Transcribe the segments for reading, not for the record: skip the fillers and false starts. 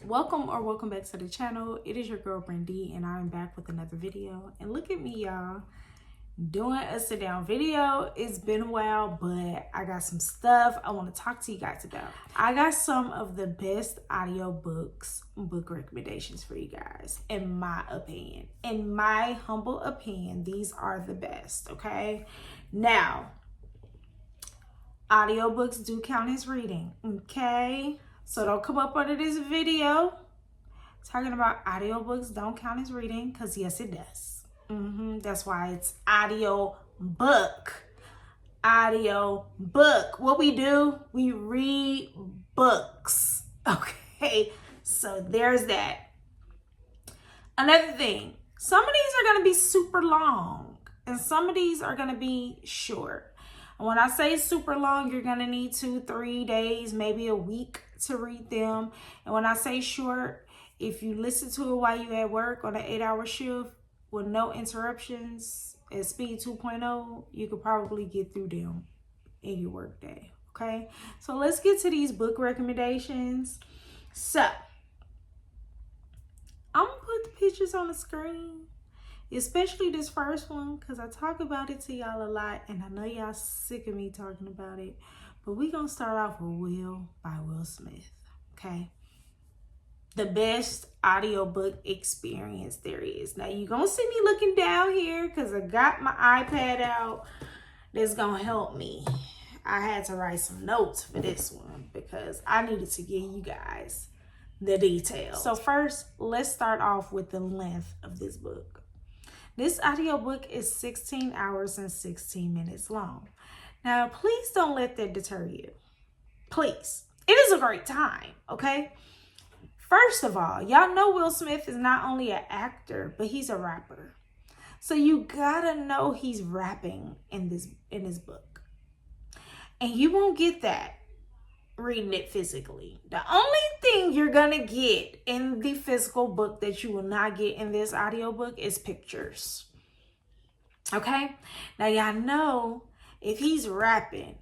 Welcome back to the channel. It is your girl Brandy and I'm back with another video. And look at me, y'all, doing a sit down video. It's been a while, but I got some stuff I want to talk to you guys about. I got some of the best audiobooks, book recommendations for you guys, in my opinion. In my humble opinion, these are the best, okay? Now, audiobooks do count as reading, okay? So don't come up under this video talking about audiobooks don't count as reading, because yes, it does. That's why it's audio book. Audio book. What we do, we read books. Okay, so there's that. Another thing, some of these are going to be super long and some of these are going to be short. And when I say super long, you're going to need 2-3 days, maybe a week to read them. And when I say short, if you listen to it while you're at work on an 8-hour shift with no interruptions at speed 2.0, you could probably get through them in your work day. Okay, so let's get to these book recommendations. So I'm gonna put the pictures on the screen, especially this first one, because I talk about it to y'all a lot and I know y'all sick of me talking about it. But we're gonna start off with Will by Will Smith. Okay, the best audiobook experience there is. Now you're gonna see me looking down here because I got my iPad out. That's gonna help me. I had to write some notes for this one because I needed to give you guys the details. So first, let's start off with the length of this book. This audiobook is 16 hours and 16 minutes long. Now, please don't let that deter you. Please. It is a great time, okay? First of all, y'all know Will Smith is not only an actor, but he's a rapper. So you gotta know he's rapping in his book. And you won't get that reading it physically. The only thing you're gonna get in the physical book that you will not get in this audiobook is pictures. Okay? Now y'all know if he's rapping,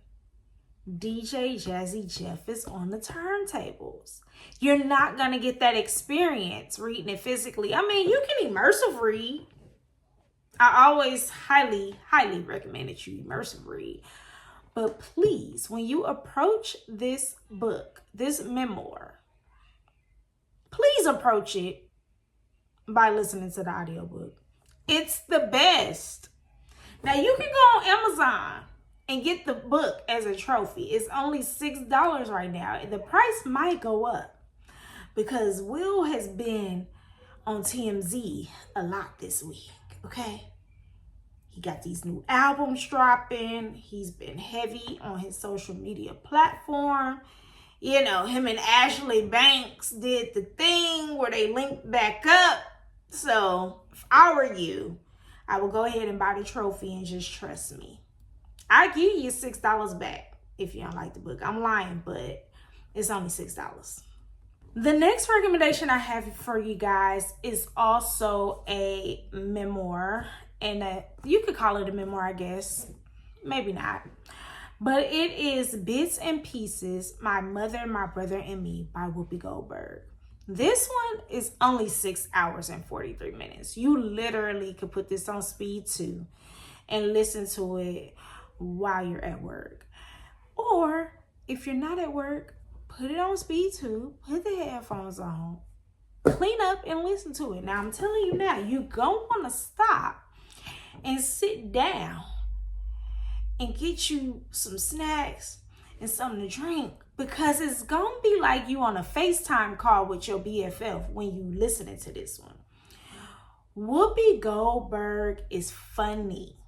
DJ Jazzy Jeff is on the turntables. You're not gonna get that experience reading it physically. I mean, you can immersive read. I always highly recommend that you immersive read. But please, when you approach this book, this memoir, please approach it by listening to the audiobook. It's the best. Now, you can go on Amazon and get the book as a trophy. It's only $6 right now. The price might go up because Will has been on TMZ a lot this week, okay? He got these new albums dropping. He's been heavy on his social media platform. You know, him and Ashley Banks did the thing where they linked back up. So if I were you, I would go ahead and buy the trophy and just trust me. I give you $6 back if you don't like the book. I'm lying, but it's only $6. The next recommendation I have for you guys is also a memoir. And you could call it a memoir, I guess. Maybe not. But it is Bits and Pieces, My Mother, My Brother, and Me by Whoopi Goldberg. This one is only 6 hours and 43 minutes. You literally could put this on speed 2 and listen to it while you're at work. Or if you're not at work, put it on speed 2, put the headphones on, clean up and listen to it. Now I'm telling you now, you're going to want to stop and sit down and get you some snacks and something to drink, because it's gonna be like you on a FaceTime call with your BFF when you listening to this one. Whoopi Goldberg is funny.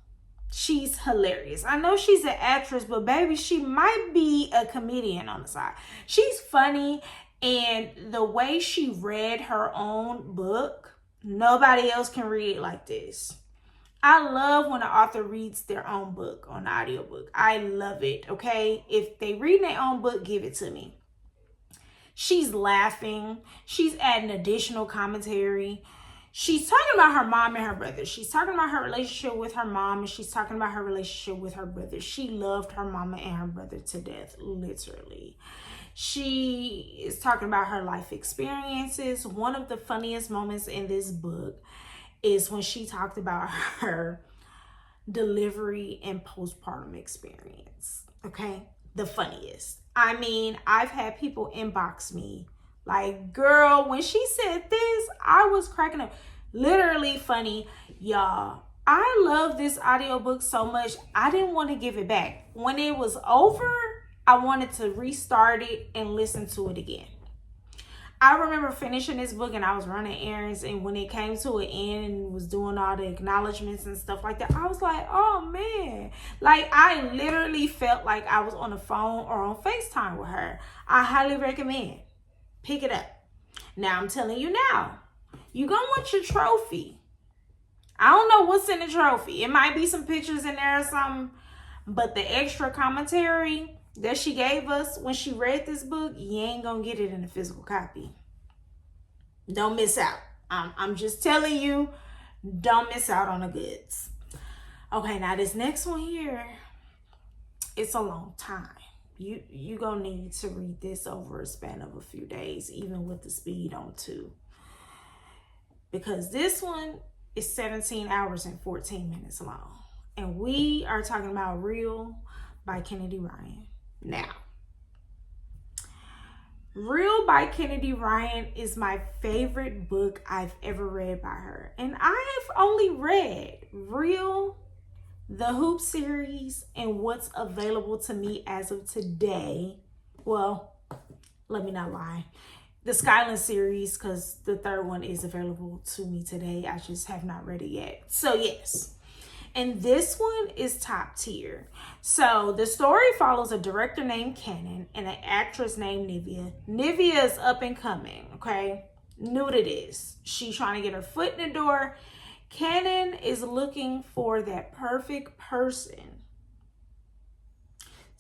She's hilarious. I know she's an actress, but baby, she might be a comedian on the side. She's funny, and the way she read her own book, nobody else can read it like this. I love when an author reads their own book on audiobook. I love it, okay? If they read their own book, give it to me. She's laughing. She's adding additional commentary. she's talking about her mom and her brother. She's talking about her relationship with her mom, and she's talking about her relationship with her brother. She loved her mama and her brother to death, literally. She is talking about her life experiences. One of the funniest moments in this book is when she talked about her delivery and postpartum experience. Okay? The funniest. I mean, I've had people inbox me like, girl, when she said this, I was cracking up. Literally funny. Y'all, I love this audiobook so much, I didn't want to give it back. When it was over, I wanted to restart it and listen to it again. I remember finishing this book and I was running errands, and when it came to an end and was doing all the acknowledgments and stuff like that, I was like, oh man. Like, I literally felt like I was on the phone or on FaceTime with her. I highly recommend. Pick it up. Now, I'm telling you now, you're going to want your trophy. I don't know what's in the trophy. It might be some pictures in there or something, but the extra commentary that she gave us when she read this book, you ain't going to get it in a physical copy. Don't miss out. I'm just telling you, don't miss out on the goods. Okay, now this next one here, it's a long time. You gonna need to read this over a span of a few days, even with the speed on 2. Because this one is 17 hours and 14 minutes long. And we are talking about Real by Kennedy Ryan. Now, Real by Kennedy Ryan is my favorite book I've ever read by her. And I have only read Real, the Hoop series, and what's available to me as of today. Well, let me not lie. The Skyland series, because the third one is available to me today. I just have not read it yet. So yes. And this one is top tier. So the story follows a director named Cannon and an actress named Nivea. Nivea is up and coming, okay? New to this. She's trying to get her foot in the door. Cannon is looking for that perfect person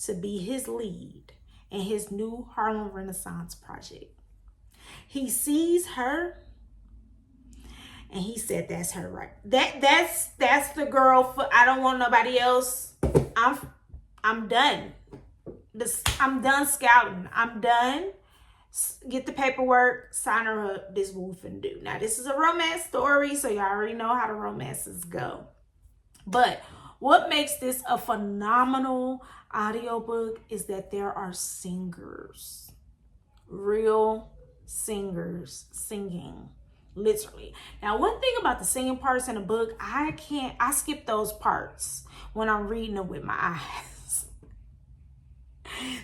to be his lead in his new Harlem Renaissance project. He sees her and he said, that's her, right? That's the girl for, I don't want nobody else. I'm done. I'm done scouting. I'm done. Get the paperwork, sign her up. This will finna do. Now, this is a romance story, so you already know how the romances go. But what makes this a phenomenal audiobook is that there are singers. Real singers singing. Literally. Now, one thing about the singing parts in a book, I skip those parts when I'm reading it with my eyes.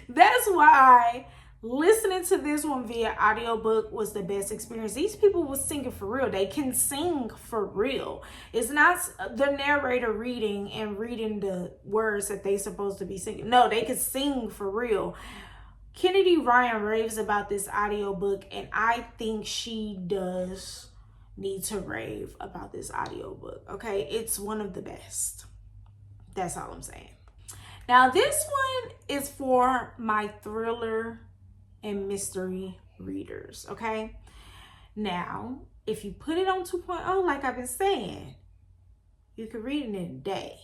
That's why listening to this one via audiobook was the best experience. These people were singing for real. They can sing for real. It's not the narrator reading and reading the words that they supposed to be singing. No, they could sing for real. Kennedy Ryan raves about this audiobook, and I think she does need to rave about this audiobook. Okay, it's one of the best. That's all I'm saying. Now, this one is for my thriller and mystery readers, okay? Now, if you put it on 2.0, like I've been saying, you can read it in a day.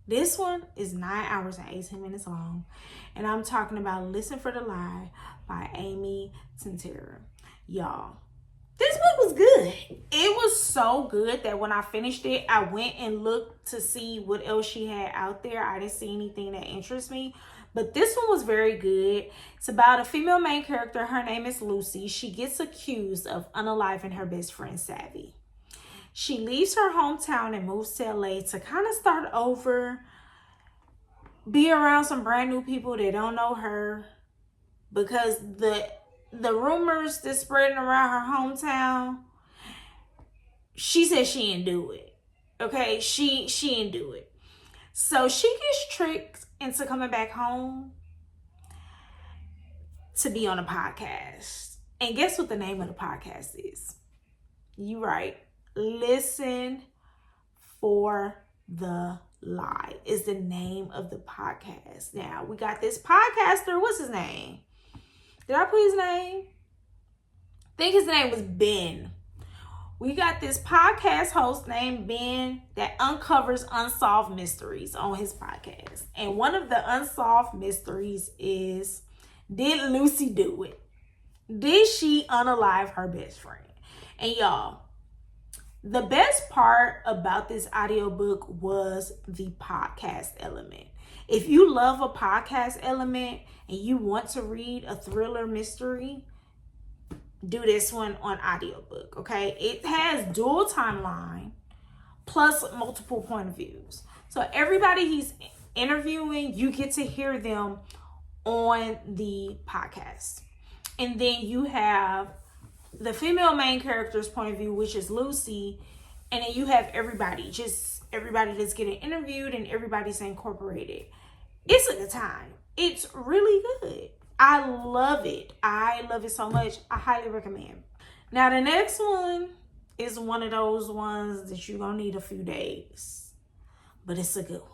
This one is 9 hours and 18 minutes long, and I'm talking about Listen for the Lie by Amy Tintera. Y'all, this book was good. It was so good that when I finished it, I went and looked to see what else she had out there. I didn't see anything that interests me, but this one was very good. It's about a female main character. Her name is Lucy. She gets accused of unaliving her best friend, Savvy. She leaves her hometown and moves to LA to kind of start over, be around some brand new people that don't know her, because the rumors that's spreading around her hometown, she said she didn't do it. Okay, she didn't do it. So she gets tricked into coming back home to be on a podcast. And guess what the name of the podcast is? You right. Listen for the Lie is the name of the podcast. Now, we got this podcaster. What's his name? Did I put his name? I think his name was Ben. We got this podcast host named Ben that uncovers unsolved mysteries on his podcast. And one of the unsolved mysteries is, did Lucy do it? Did she unalive her best friend? And y'all, the best part about this audiobook was the podcast element. If you love a podcast element and you want to read a thriller mystery, do this one on audiobook, okay? It has dual timeline plus multiple point of views. So everybody he's interviewing, you get to hear them on the podcast. And then you have the female main character's point of view, which is Lucy. And then you have everybody, just everybody that's getting interviewed and everybody's incorporated. It's a good time. It's really good. I love it. I love it so much. I highly recommend. Now, the next one is one of those ones that you're going to need a few days. But it's a good one.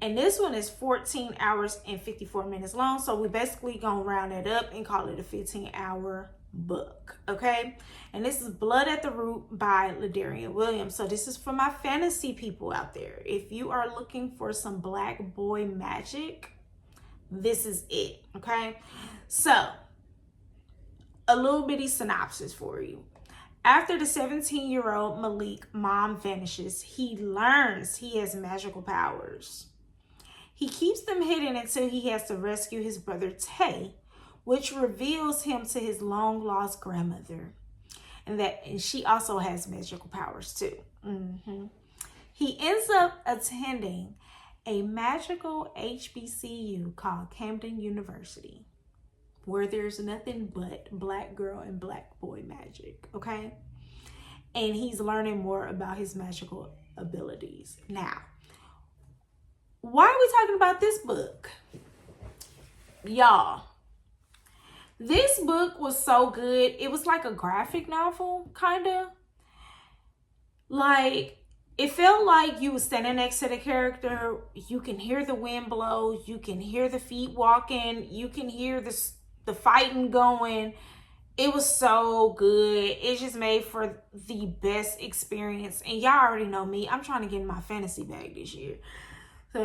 And this one is 14 hours and 54 minutes long. So we're basically going to round it up and call it a 15-hour book. Okay? And this is Blood at the Root by Ladarian Williams. So this is for my fantasy people out there. If you are looking for some black boy magic, this is it. Okay? So, a little bitty synopsis for you. After the 17-year-old Malik mom vanishes, he learns he has magical powers. He keeps them hidden until he has to rescue his brother Tay, which reveals him to his long-lost grandmother. And she also has magical powers too. He ends up attending a magical HBCU called Camden University, where there's nothing but black girl and black boy magic, okay? And he's learning more about his magical abilities. Now, why are we talking about this book? Y'all, this book was so good. It was like a graphic novel, kind of. Like, it felt like you were standing next to the character. You can hear the wind blow. You can hear the feet walking. You can hear the fighting going. It was so good. It just made for the best experience. And y'all already know me. I'm trying to get in my fantasy bag this year. So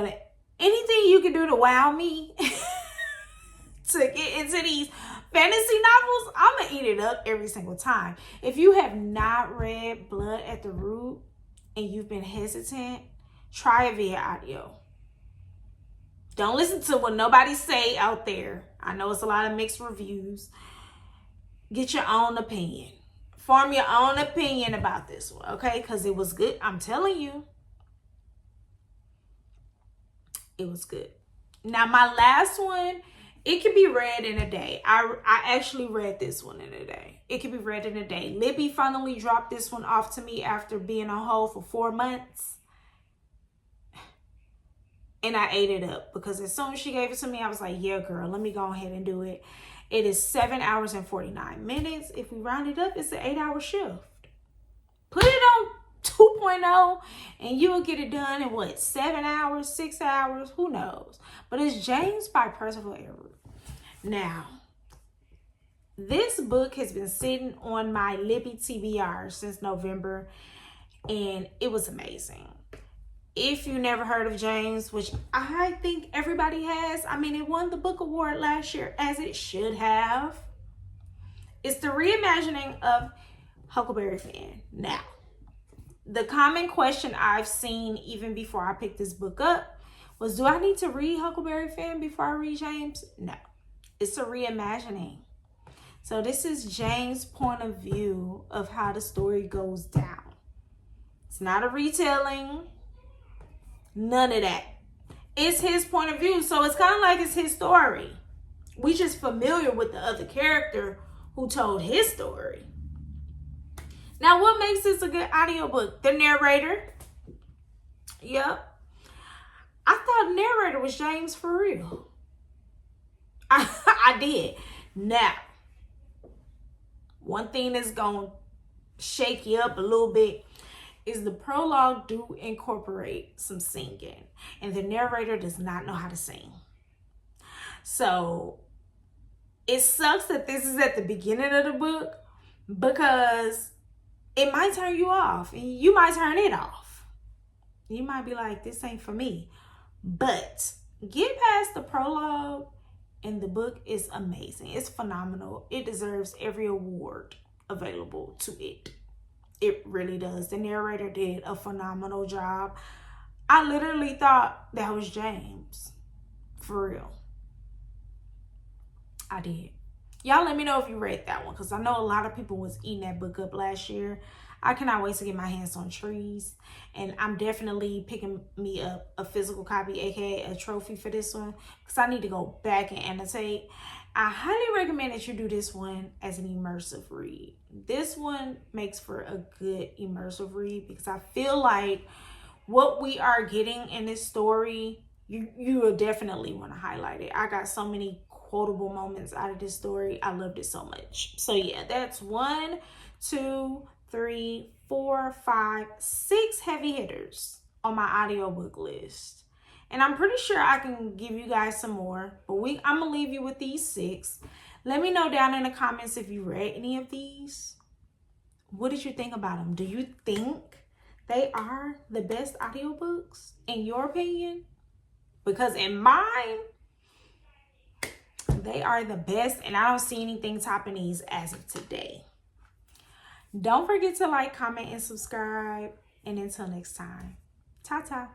anything you can do to wow me to get into these fantasy novels, I'm going to eat it up every single time. If you have not read Blood at the Root and you've been hesitant, try it via audio. Don't listen to what nobody say out there. I know it's a lot of mixed reviews. Get your own opinion. Form your own opinion about this one, okay? Because it was good. I'm telling you. It was good. Now, my last one, it can be read in a day. I actually read this one in a day. It can be read in a day. Libby finally dropped this one off to me after being on hold for 4 months. And I ate it up because as soon as she gave it to me, I was like, yeah, girl, let me go ahead and do it. It is 7 hours and 49 minutes. If we round it up, it's an 8-hour shift. Put it on 2.0 and you will get it done in what, 7 hours, 6 hours, who knows? But it's James by Percival Everett. Now, this book has been sitting on my Libby TBR since November, and it was amazing. If you never heard of James, which I think everybody has, I mean, it won the book award last year, as it should have. It's the reimagining of Huckleberry Finn. Now, the common question I've seen even before I picked this book up was, do I need to read Huckleberry Finn before I read James? No, it's a reimagining. So this is James' point of view of how the story goes down. It's not a retelling. None of that. It's his point of view. So it's kind of like it's his story. We just familiar with the other character who told his story. Now, what makes this a good audiobook? The narrator. Yep. I thought the narrator was James for real. I did. Now, one thing that's going to shake you up a little bit is the prologue do incorporate some singing, and the narrator does not know how to sing. So it sucks that this is at the beginning of the book, because it might turn you off. And you might turn it off. You might be like, this ain't for me. But get past the prologue and the book is amazing. It's phenomenal. It deserves every award available to it. It really does. The narrator did a phenomenal job. I literally thought that was James. For real. I did. Y'all let me know if you read that one, because I know a lot of people was eating that book up last year. I cannot wait to get my hands on Trees, and I'm definitely picking me up a physical copy, aka a trophy for this one, because I need to go back and annotate. I highly recommend that you do this one as an immersive read. This one makes for a good immersive read, because I feel like what we are getting in this story, you will definitely want to highlight it. I got so many quotable moments out of this story. I loved it so much. So yeah, that's 1, 2, 3, 4, 5, 6 heavy hitters on my audiobook list. And I'm pretty sure I can give you guys some more, but I'm gonna leave you with these 6. Let me know down in the comments if you read any of these. What did you think about them? Do you think they are the best audiobooks in your opinion? Because in mine, they are the best, and I don't see anything topping these as of today. Don't forget to like, comment, and subscribe. And until next time, ta-ta.